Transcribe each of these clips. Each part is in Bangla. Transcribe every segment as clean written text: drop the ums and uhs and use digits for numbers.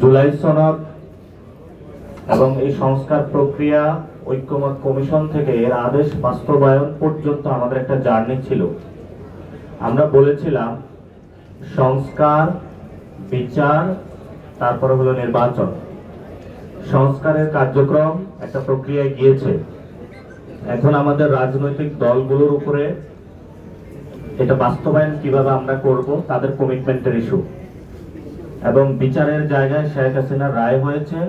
জুলাই সনদ এবং এই সংস্কার প্রক্রিয়া ঐক্যমত কমিশন থেকে এর আদেশ বাস্তবায়ন পর্যন্ত আমাদের একটা জার্নি ছিল। আমরা বলেছিলাম সংস্কার, বিচার, তারপরে হলো নির্বাচন। সংস্কারের কার্যক্রম একটা প্রক্রিয়ায় গিয়েছে। এখন আমাদের রাজনৈতিক দলগুলোর উপরে এটা বাস্তবায়ন কিভাবে আমরা করব তাদের কমিটমেন্টের ইস্যু। এবং বিচারের জায়গায় শেখ হাসিনার রায় হয়েছে।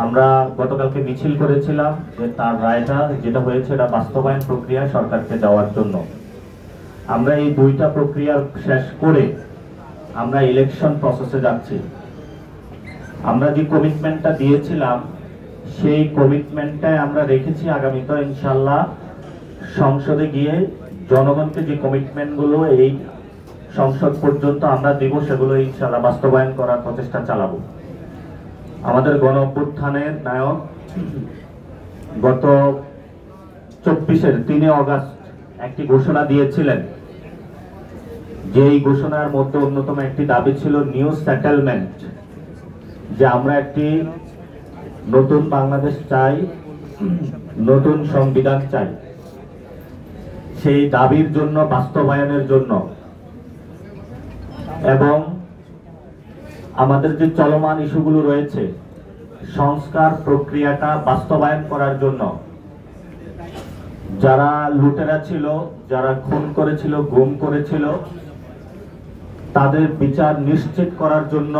আমরা গতকালকে মিছিল করেছিলাম যে তার রায়টা যেটা হয়েছে এটা বাস্তবায়ন প্রক্রিয়া সরকারকে যাওয়ার জন্য। আমরা এই দুইটা প্রক্রিয়া শেষ করে আমরা ইলেকশন প্রসেসে যাচ্ছি। আমরা যে কমিটমেন্টটা দিয়েছিলাম সেই কমিটমেন্টটাই আমরা রেখেছি। আগামীতে ইনশাল্লাহ সংসদে গিয়ে জনগণকে যে কমিটমেন্টগুলো এই সংসদ পর্যন্ত আমরা দিব সেগুলো ইনশাল্লাহ বাস্তবায়ন করার প্রচেষ্টা চালাবো। আমাদের গণ অভ্যুত্থানের নায়ক গত ৩ অগাস্ট একটি ঘোষণা দিয়েছিলেন, যে এই ঘোষণার মধ্যে অন্যতম একটি দাবি ছিল নিউ সেটেলমেন্ট, যে আমরা একটি নতুন বাংলাদেশ চাই, নতুন সংবিধান চাই। সেই দাবির জন্য বাস্তবায়নের জন্য এবং আমাদের যে চলমান ইস্যুগুলো রয়েছে সংস্কার প্রক্রিয়াটা বাস্তবায়ন করার জন্য, যারা লুটেরা ছিল, যারা খুন করেছিল, গুম করেছিল, তাদের বিচার নিশ্চিত করার জন্য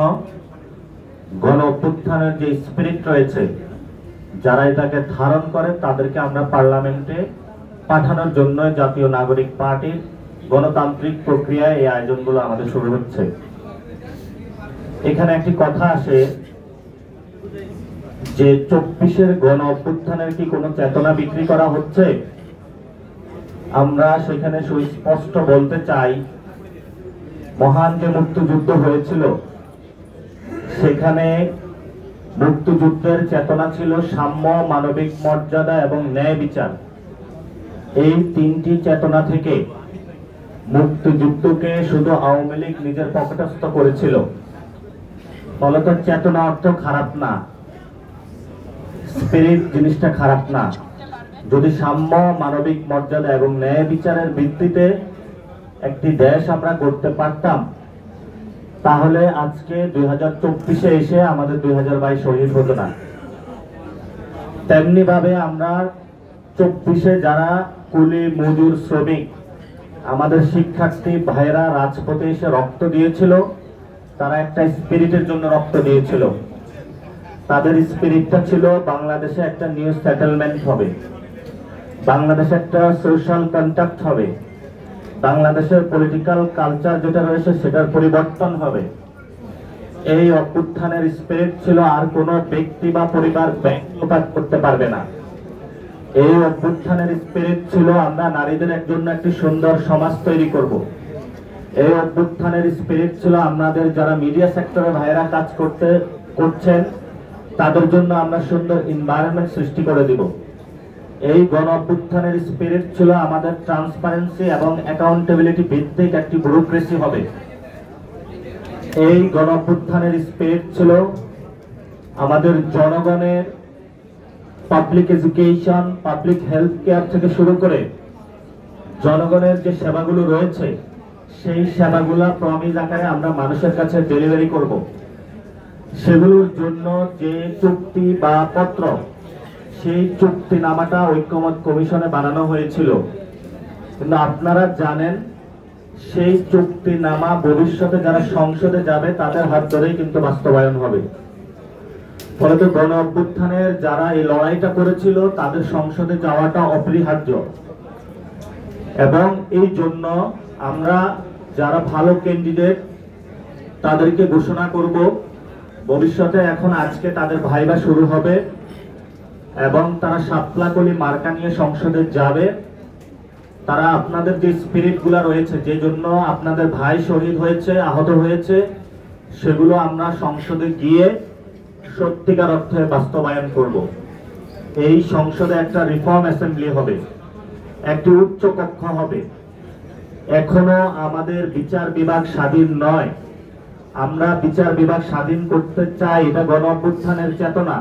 গণ অভ্যুত্থানের যে স্পিরিট রয়েছে, যারা এটাকে ধারণ করে তাদেরকে আমরা পার্লামেন্টে পাঠানোর জন্য জাতীয় নাগরিক পার্টির গণতান্ত্রিক প্রক্রিয়ায় এই আয়োজনগুলো আমাদের শুরু হচ্ছে। এখানে একটি কথা আসে যে ২৪-এর গণ অভ্যুত্থানের কি কোনো চেতনা বিক্রি করা হচ্ছে? আমরা সেখানে সুস্পষ্ট বলতে চাই, মহান যে মুক্তিযুদ্ধ হয়েছিল সেখানে মুক্তিযুদ্ধের চেতনা ছিল সাম্য, মানবিক মর্যাদা এবং ন্যায় বিচার। এই তিনটি চেতনা থেকে মুক্তিযুদ্ধকে শুধু আওয়ামী লীগ নিজের পকেটস্থ করেছিল। ফলত চেতনা অর্থ খারাপ না, স্পিরিট জিনিসটা খারাপ না। যদি সাম্য, মানবিক মর্যাদা এবং ন্যায় বিচারের ভিত্তিতে একটি দেশ আমরা গড়তে পারতাম, তাহলে আজকে 2024-এ এসে আমাদের 2022 শহীদ হতো না। তেমনি ভাবে আমরা 24-এ যারা কুলি, মজুর, শ্রমিক, আমাদের শিক্ষার্থী ভাইরা রাজপথে এসে রক্ত দিয়েছিল, তারা একটা স্পিরিটের জন্য রক্ত দিয়েছিল। তাদের স্পিরিটটা ছিল বাংলাদেশে একটা নিউ সেটেলমেন্ট হবে, বাংলাদেশে একটা সোশ্যাল কন্ট্রাক্ট হবে, বাংলাদেশের পলিটিক্যাল কালচার যেটা রয়েছে সেটার পরিবর্তন হবে। এই অভ্যুত্থানের স্পিরিট ছিল আর কোনো ব্যক্তি বা পরিবার ব্যাংকপাত করতে পারবে না। এই অভ্যুত্থানের স্পিরিট ছিল আমরা নারীদের জন্য একটি সুন্দর সমাজ তৈরি করব। এই অভ্যুত্থানের স্পিরিট ছিল আমাদের যারা মিডিয়া সেক্টরে ভাইরা কাজ করছেন তাদের জন্য আমরা সুন্দর এনভায়রনমেন্ট সৃষ্টি করে দিব। এই গণ অভ্যুত্থানের স্পিরিট ছিল আমাদের ট্রান্সপারেন্সি এবং অ্যাকাউন্টেবিলিটি ভিত্তিক একটি ব্যুরোক্রেসি হবে। এই গণ অভ্যুত্থানের স্পিরিট ছিল আমাদের জনগণের public education, public health care থেকে শুরু করে জনগণের যে সেবাগুলো রয়েছে সেই সেবাগুলো প্রমিস আকারে আমরা মানুষের কাছে ডেলিভারি করব। সেগুলোর জন্য যে চুক্তি বা পত্র, সেই চুক্তিনামাটা ঐক্যমত কমিশনে বানানো হয়েছিল। কিন্তু আপনারা জানেন সেই চুক্তিনামা ভবিষ্যতে যারা সংসদে যাবে তাদের হাত ধরেই কিন্তু বাস্তবায়ন হবে। ফলে তো গণ অভ্যুত্থানের যারা এই লড়াইটা করেছিল তাদের সংসদে যাওয়াটা অপরিহার্য। এবং এই জন্য আমরা যারা ভালো ক্যান্ডিডেট তাদেরকে ঘোষণা করব ভবিষ্যতে। এখন আজকে তাদের ভাইবা শুরু হবে এবং তারা শাপলাকলি মার্কা নিয়ে সংসদে যাবে। তারা আপনাদের যে স্পিরিট গুলা রয়েছে, যে জন্য আপনাদের ভাই শহীদ হয়েছে, আহত হয়েছে, সেগুলো আমরা সংসদে গিয়ে সত্যিকার অর্থে বাস্তবায়ন করব। এই সংসদে একটা রিফর্ম অ্যাসেম্বলি হবে, একটি উচ্চ কক্ষ হবে। এখনো আমাদের বিচার বিভাগ স্বাধীন নয়। আমরা বিচার বিভাগ স্বাধীন করতে চাই, এটা গণ অভ্যুত্থানের চেতনা।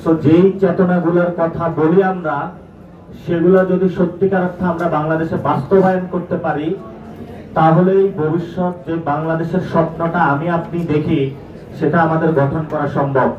তো যেই চেতনাগুলোর কথা বলি আমরা, সেগুলো যদি সত্যিকার অর্থে আমরা বাংলাদেশে বাস্তবায়ন করতে পারি, তাহলেই ভবিষ্যৎ যে বাংলাদেশের স্বপ্নটা আমি আপনি দেখি, সেটা আমাদের গঠন করা সম্ভব।